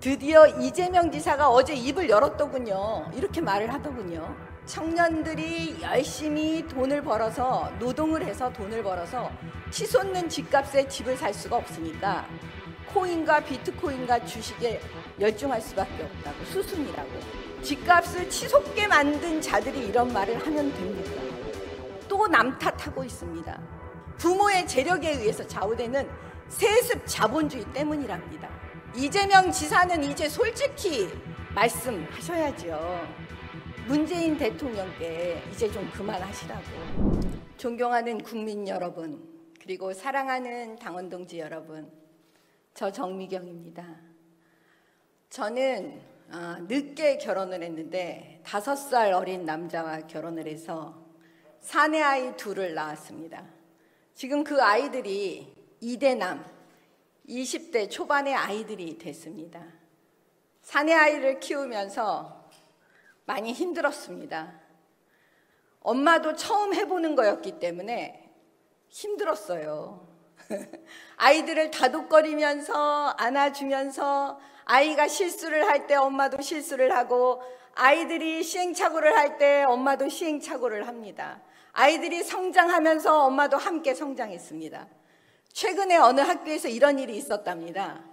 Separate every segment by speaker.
Speaker 1: 드디어 이재명 지사가 어제 입을 열었더군요. 이렇게 말을 하더군요. 청년들이 열심히 돈을 벌어서 노동을 해서 돈을 벌어서 치솟는 집값에 집을 살 수가 없으니까 코인과 비트코인과 주식에 열중할 수밖에 없다고, 수순이라고. 집값을 치솟게 만든 자들이 이런 말을 하면 됩니까? 또 남 탓하고 있습니다. 부모의 재력에 의해서 좌우되는 세습 자본주의 때문이랍니다. 이재명 지사는 이제 솔직히 말씀하셔야죠. 문재인 대통령께 이제 좀 그만하시라고. 존경하는 국민 여러분, 그리고 사랑하는 당원 동지 여러분, 저 정미경입니다. 저는 늦게 결혼을 했는데 5살 어린 남자와 결혼을 해서 사내 아이 둘을 낳았습니다. 지금 그 아이들이 2대남, 20대 초반의 아이들이 됐습니다. 사내 아이를 키우면서 많이 힘들었습니다. 엄마도 처음 해보는 거였기 때문에 힘들었어요. 아이들을 다독거리면서 안아주면서 아이가 실수를 할 때 엄마도 실수를 하고, 아이들이 시행착오를 할 때 엄마도 시행착오를 합니다. 아이들이 성장하면서 엄마도 함께 성장했습니다. 최근에 어느 학교에서 이런 일이 있었답니다.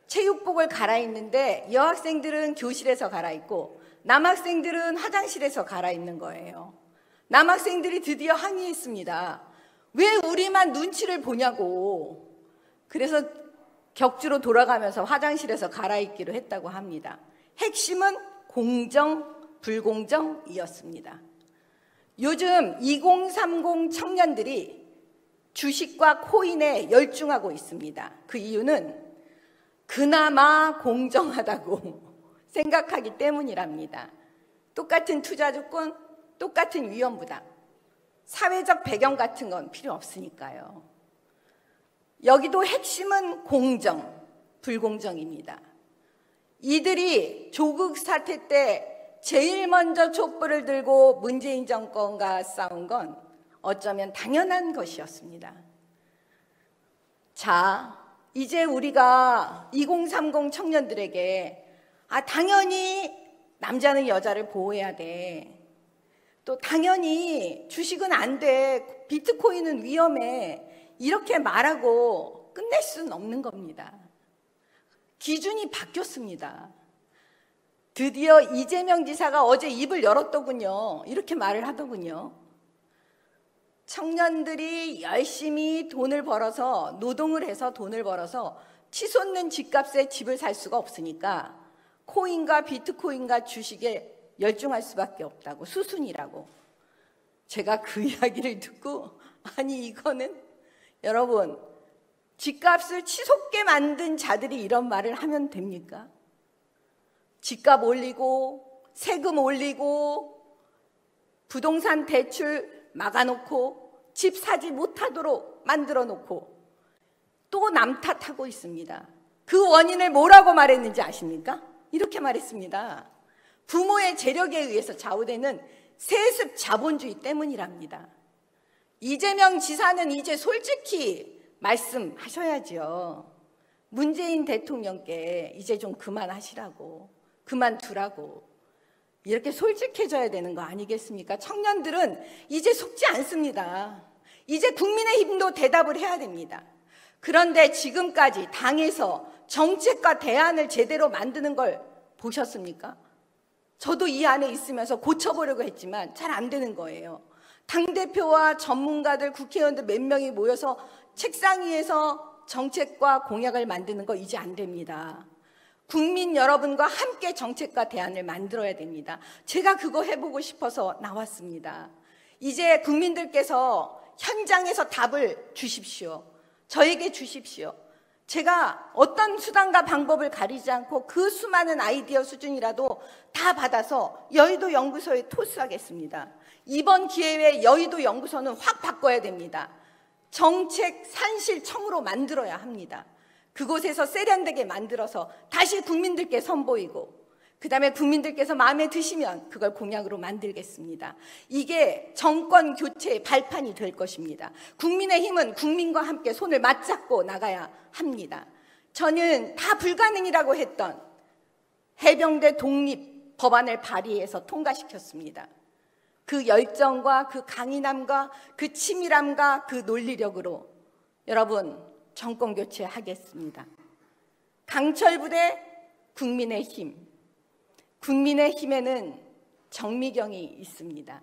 Speaker 1: 체육복을 갈아입는데 여학생들은 교실에서 갈아입고 남학생들은 화장실에서 갈아입는 거예요. 남학생들이 드디어 항의했습니다. 왜 우리만 눈치를 보냐고. 그래서 격주로 돌아가면서 화장실에서 갈아입기로 했다고 합니다. 핵심은 공정, 불공정이었습니다. 요즘 2030 청년들이 주식과 코인에 열중하고 있습니다. 그 이유는 그나마 공정하다고 생각하기 때문이랍니다. 똑같은 투자 조건, 똑같은 위험부담, 사회적 배경 같은 건 필요 없으니까요. 여기도 핵심은 공정, 불공정입니다. 이들이 조국 사태 때 제일 먼저 촛불을 들고 문재인 정권과 싸운 건 어쩌면 당연한 것이었습니다. 자, 이제 우리가 2030 청년들에게 당연히 남자는 여자를 보호해야 돼. 또 당연히 주식은 안 돼. 비트코인은 위험해. 이렇게 말하고 끝낼 수는 없는 겁니다. 기준이 바뀌었습니다. 드디어 이재명 지사가 어제 입을 열었더군요. 이렇게 말을 하더군요. 청년들이 열심히 돈을 벌어서 노동을 해서 돈을 벌어서 치솟는 집값에 집을 살 수가 없으니까 코인과 비트코인과 주식에 열중할 수밖에 없다고, 수순이라고. 제가 그 이야기를 듣고 아니 이거는 여러분, 집값을 치솟게 만든 자들이 이런 말을 하면 됩니까? 집값 올리고 세금 올리고 부동산 대출 막아놓고 집 사지 못하도록 만들어 놓고 또 남 탓하고 있습니다. 그 원인을 뭐라고 말했는지 아십니까? 이렇게 말했습니다. 부모의 재력에 의해서 좌우되는 세습 자본주의 때문이랍니다. 이재명 지사는 이제 솔직히 말씀하셔야죠. 문재인 대통령께 이제 좀 그만하시라고, 그만두라고. 이렇게 솔직해져야 되는 거 아니겠습니까? 청년들은 이제 속지 않습니다. 이제 국민의힘도 대답을 해야 됩니다. 그런데 지금까지 당에서 정책과 대안을 제대로 만드는 걸 보셨습니까? 저도 이 안에 있으면서 고쳐보려고 했지만 잘 안 되는 거예요. 당대표와 전문가들, 국회의원들 몇 명이 모여서 책상 위에서 정책과 공약을 만드는 거 이제 안 됩니다. 국민 여러분과 함께 정책과 대안을 만들어야 됩니다. 제가 그거 해보고 싶어서 나왔습니다. 이제 국민들께서 현장에서 답을 주십시오. 저에게 주십시오. 제가 어떤 수단과 방법을 가리지 않고 그 수많은 아이디어 수준이라도 다 받아서 여의도 연구소에 토스하겠습니다. 이번 기회에 여의도 연구소는 확 바꿔야 됩니다. 정책 산실청으로 만들어야 합니다. 그곳에서 세련되게 만들어서 다시 국민들께 선보이고, 그 다음에 국민들께서 마음에 드시면 그걸 공약으로 만들겠습니다. 이게 정권 교체의 발판이 될 것입니다. 국민의힘은 국민과 함께 손을 맞잡고 나가야 합니다. 저는 다 불가능이라고 했던 해병대 독립 법안을 발의해서 통과시켰습니다. 그 열정과 그 강인함과 그 치밀함과 그 논리력으로 여러분 정권 교체하겠습니다. 강철부대 국민의힘, 국민의힘에는 정미경이 있습니다.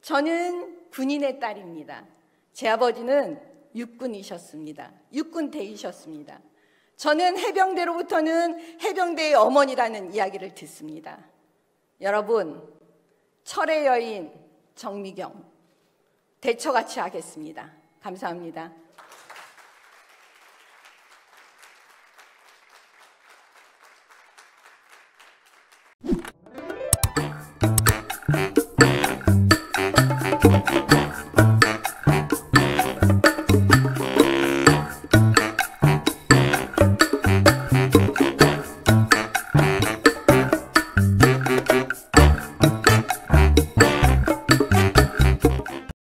Speaker 1: 저는 군인의 딸입니다. 제 아버지는 육군이셨습니다. 육군대이셨습니다. 저는 해병대로부터는 해병대의 어머니라는 이야기를 듣습니다. 여러분, 철의 여인 정미경 대처같이 하겠습니다. 감사합니다.